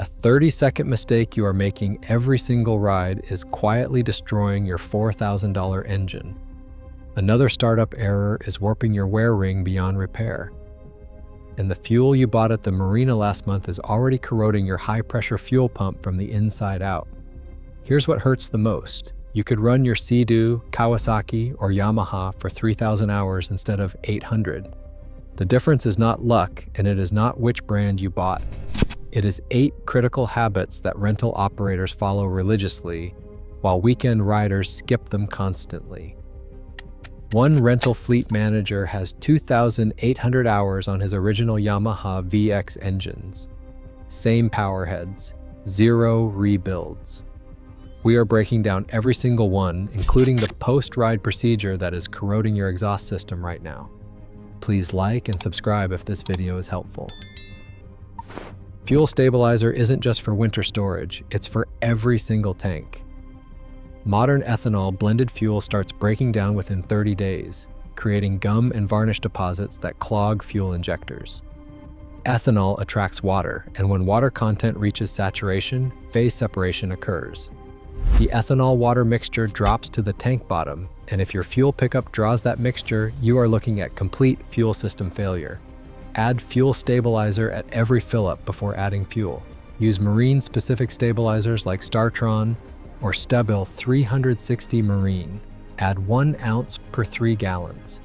A 30-second mistake you are making every single ride is quietly destroying your $4,000 engine. Another startup error is warping your wear ring beyond repair. And the fuel you bought at the marina last month is already corroding your high-pressure fuel pump from the inside out. Here's what hurts the most. You could run your Sea-Doo, Kawasaki, or Yamaha for 3,000 hours instead of 800. The difference is not luck, and it is not which brand you bought. It is 8 critical habits that rental operators follow religiously, while weekend riders skip them constantly. One rental fleet manager has 2,800 hours on his original Yamaha VX engines. Same power heads, 0 rebuilds. We are breaking down every single one, including the post-ride procedure that is corroding your exhaust system right now. Please like and subscribe if this video is helpful. Fuel stabilizer isn't just for winter storage, it's for every single tank. Modern ethanol blended fuel starts breaking down within 30 days, creating gum and varnish deposits that clog fuel injectors. Ethanol attracts water, and when water content reaches saturation, phase separation occurs. The ethanol-water mixture drops to the tank bottom, and if your fuel pickup draws that mixture, you are looking at complete fuel system failure. Add fuel stabilizer at every fill-up before adding fuel. Use marine-specific stabilizers like Startron or Stabil 360 Marine. Add 1 ounce per 3 gallons.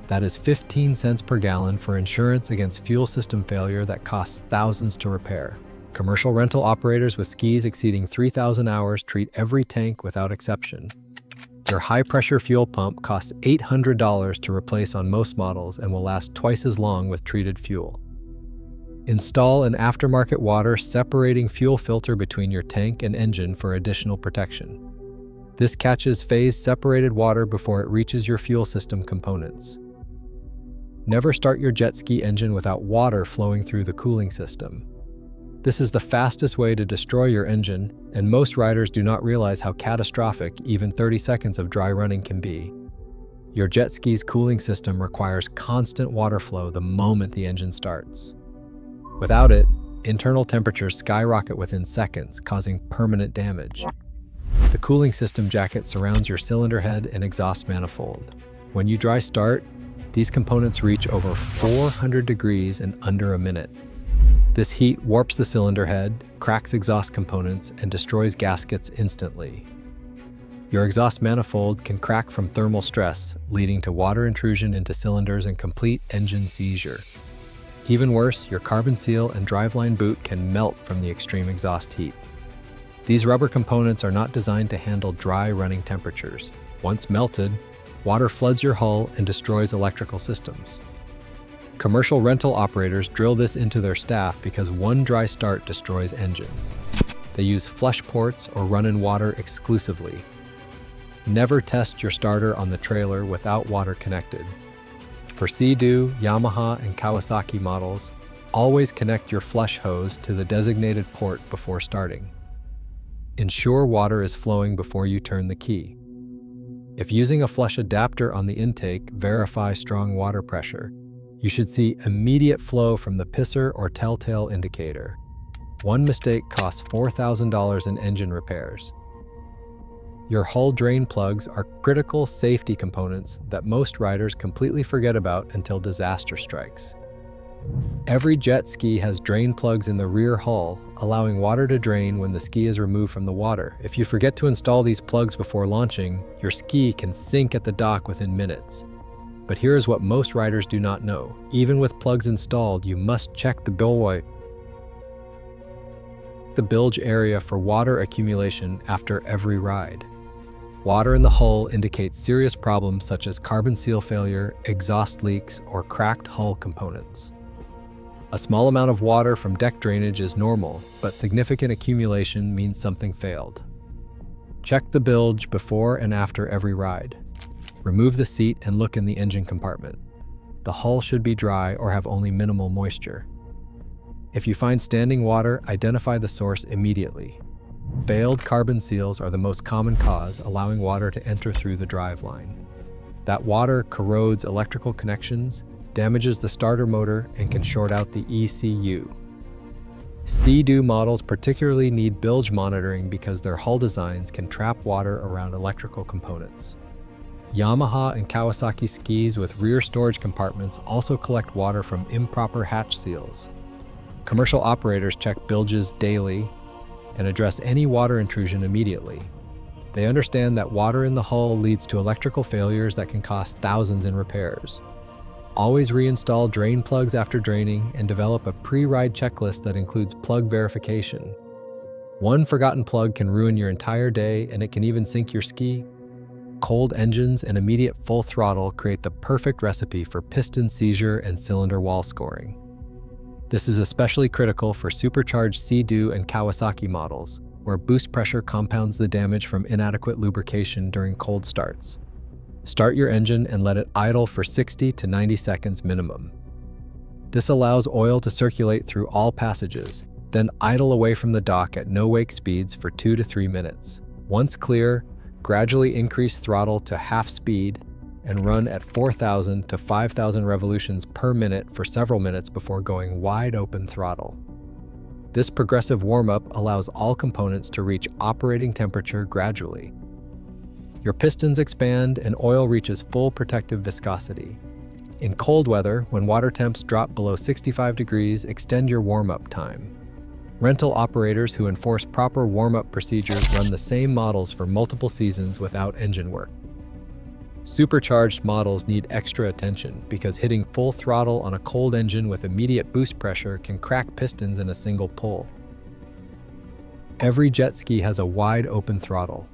That is 15 cents per gallon for insurance against fuel system failure that costs thousands to repair. Commercial rental operators with skis exceeding 3,000 hours treat every tank without exception. Your high-pressure fuel pump costs $800 to replace on most models and will last twice as long with treated fuel. Install an aftermarket water separating fuel filter between your tank and engine for additional protection. This catches phase-separated water before it reaches your fuel system components. Never start your jet ski engine without water flowing through the cooling system. This is the fastest way to destroy your engine, and most riders do not realize how catastrophic even 30 seconds of dry running can be. Your jet ski's cooling system requires constant water flow the moment the engine starts. Without it, internal temperatures skyrocket within seconds, causing permanent damage. The cooling system jacket surrounds your cylinder head and exhaust manifold. When you dry start, these components reach over 400 degrees in under a minute. This heat warps the cylinder head, cracks exhaust components, and destroys gaskets instantly. Your exhaust manifold can crack from thermal stress, leading to water intrusion into cylinders and complete engine seizure. Even worse, your carbon seal and driveline boot can melt from the extreme exhaust heat. These rubber components are not designed to handle dry running temperatures. Once melted, water floods your hull and destroys electrical systems. Commercial rental operators drill this into their staff because one dry start destroys engines. They use flush ports or run in water exclusively. Never test your starter on the trailer without water connected. For Sea-Doo, Yamaha, and Kawasaki models, always connect your flush hose to the designated port before starting. Ensure water is flowing before you turn the key. If using a flush adapter on the intake, verify strong water pressure. You should see immediate flow from the pisser or telltale indicator. One mistake costs $4,000 in engine repairs. Your hull drain plugs are critical safety components that most riders completely forget about until disaster strikes. Every jet ski has drain plugs in the rear hull, allowing water to drain when the ski is removed from the water. If you forget to install these plugs before launching, your ski can sink at the dock within minutes. But here is what most riders do not know. Even with plugs installed, you must check the bilge area for water accumulation after every ride. Water in the hull indicates serious problems such as carbon seal failure, exhaust leaks, or cracked hull components. A small amount of water from deck drainage is normal, but significant accumulation means something failed. Check the bilge before and after every ride. Remove the seat and look in the engine compartment. The hull should be dry or have only minimal moisture. If you find standing water, identify the source immediately. Failed carbon seals are the most common cause, allowing water to enter through the driveline. That water corrodes electrical connections, damages the starter motor, and can short out the ECU. Sea-Doo models particularly need bilge monitoring because their hull designs can trap water around electrical components. Yamaha and Kawasaki skis with rear storage compartments also collect water from improper hatch seals. Commercial operators check bilges daily and address any water intrusion immediately. They understand that water in the hull leads to electrical failures that can cost thousands in repairs. Always reinstall drain plugs after draining and develop a pre-ride checklist that includes plug verification. One forgotten plug can ruin your entire day, and it can even sink your ski. Cold engines and immediate full throttle create the perfect recipe for piston seizure and cylinder wall scoring. This is especially critical for supercharged Sea-Doo and Kawasaki models, where boost pressure compounds the damage from inadequate lubrication during cold starts. Start your engine and let it idle for 60 to 90 seconds minimum. This allows oil to circulate through all passages, then idle away from the dock at no-wake speeds for 2 to 3 minutes. Once clear, gradually increase throttle to half speed and run at 4,000 to 5,000 revolutions per minute for several minutes before going wide open throttle. This progressive warm-up allows all components to reach operating temperature gradually. Your pistons expand and oil reaches full protective viscosity. In cold weather, when water temps drop below 65 degrees, extend your warm-up time. Rental operators who enforce proper warm-up procedures run the same models for multiple seasons without engine work. Supercharged models need extra attention because hitting full throttle on a cold engine with immediate boost pressure can crack pistons in a single pull. Every jet ski has a wide open throttle.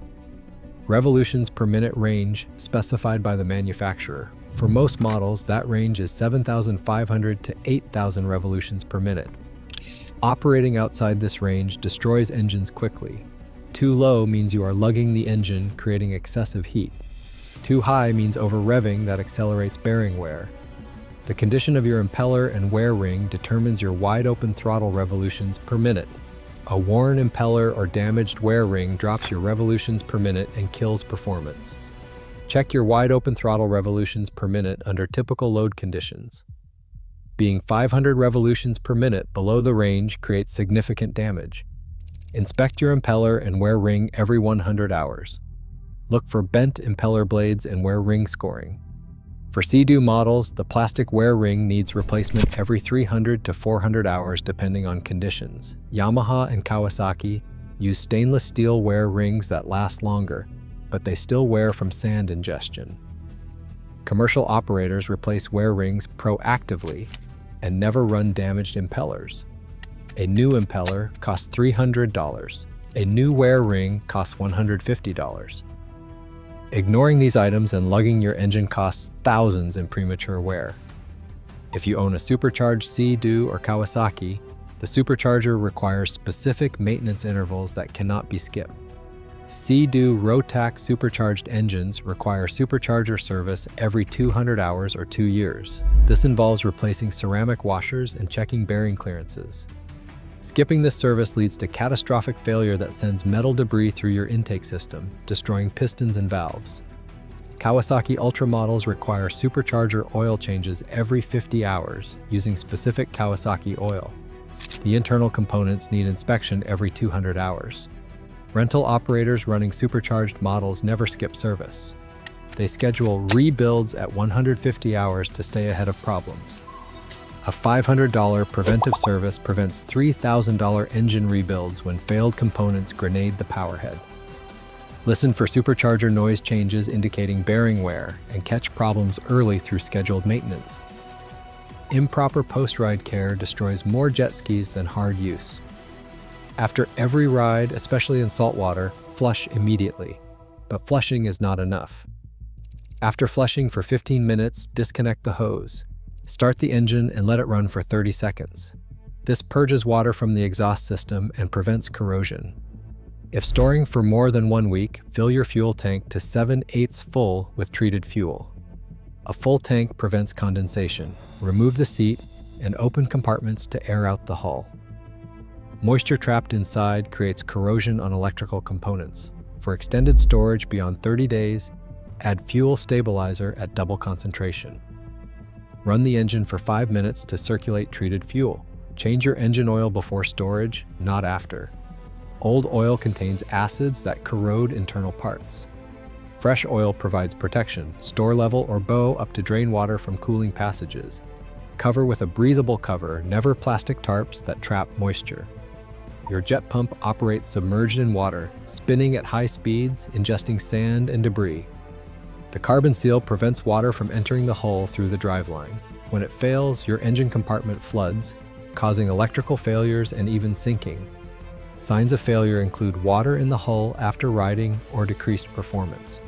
Revolutions per minute range specified by the manufacturer. For most models, that range is 7,500 to 8,000 revolutions per minute. Operating outside this range destroys engines quickly. Too low means you are lugging the engine, creating excessive heat. Too high means over-revving that accelerates bearing wear. The condition of your impeller and wear ring determines your wide-open throttle revolutions per minute. A worn impeller or damaged wear ring drops your revolutions per minute and kills performance. Check your wide-open throttle revolutions per minute under typical load conditions. Being 500 revolutions per minute below the range creates significant damage. Inspect your impeller and wear ring every 100 hours. Look for bent impeller blades and wear ring scoring. For Sea-Doo models, the plastic wear ring needs replacement every 300 to 400 hours depending on conditions. Yamaha and Kawasaki use stainless steel wear rings that last longer, but they still wear from sand ingestion. Commercial operators replace wear rings proactively and never run damaged impellers. A new impeller costs $300. A new wear ring costs $150. Ignoring these items and lugging your engine costs thousands in premature wear. If you own a supercharged Sea-Doo or Kawasaki, the Supercharger requires specific maintenance intervals that cannot be skipped. Sea-Doo Rotax supercharged engines require Supercharger service every 200 hours or 2 years. This involves replacing ceramic washers and checking bearing clearances. Skipping this service leads to catastrophic failure that sends metal debris through your intake system, destroying pistons and valves. Kawasaki Ultra models require Supercharger oil changes every 50 hours using specific Kawasaki oil. The internal components need inspection every 200 hours. Rental operators running supercharged models never skip service. They schedule rebuilds at 150 hours to stay ahead of problems. A $500 preventive service prevents $3,000 engine rebuilds when failed components grenade the powerhead. Listen for supercharger noise changes indicating bearing wear and catch problems early through scheduled maintenance. Improper post-ride care destroys more jet skis than hard use. After every ride, especially in saltwater, flush immediately. But flushing is not enough. After flushing for 15 minutes, disconnect the hose. Start the engine and let it run for 30 seconds. This purges water from the exhaust system and prevents corrosion. If storing for more than 1 week, fill your fuel tank to 7/8 full with treated fuel. A full tank prevents condensation. Remove the seat and open compartments to air out the hull. Moisture trapped inside creates corrosion on electrical components. For extended storage beyond 30 days, add fuel stabilizer at double concentration. Run the engine for 5 minutes to circulate treated fuel. Change your engine oil before storage, not after. Old oil contains acids that corrode internal parts. Fresh oil provides protection, store level or bow up to drain water from cooling passages. Cover with a breathable cover, never plastic tarps that trap moisture. Your jet pump operates submerged in water, spinning at high speeds, ingesting sand and debris. The carbon seal prevents water from entering the hull through the driveline. When it fails, your engine compartment floods, causing electrical failures and even sinking. Signs of failure include water in the hull after riding or decreased performance.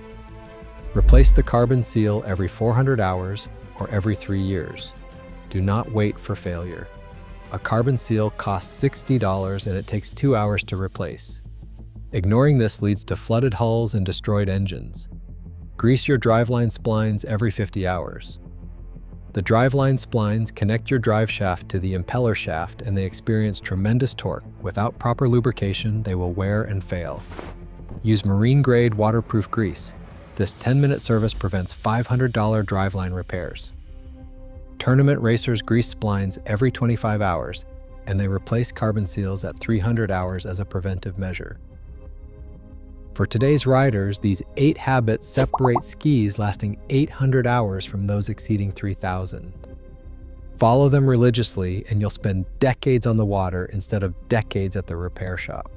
Replace the carbon seal every 400 hours or every 3 years. Do not wait for failure. A carbon seal costs $60 and it takes 2 hours to replace. Ignoring this leads to flooded hulls and destroyed engines. Grease your driveline splines every 50 hours. The driveline splines connect your drive shaft to the impeller shaft and they experience tremendous torque. Without proper lubrication, they will wear and fail. Use marine-grade waterproof grease. This 10-minute service prevents $500 driveline repairs. Tournament racers grease splines every 25 hours, and they replace carbon seals at 300 hours as a preventive measure. For today's riders, these 8 habits separate skis lasting 800 hours from those exceeding 3,000. Follow them religiously, and you'll spend decades on the water instead of decades at the repair shop.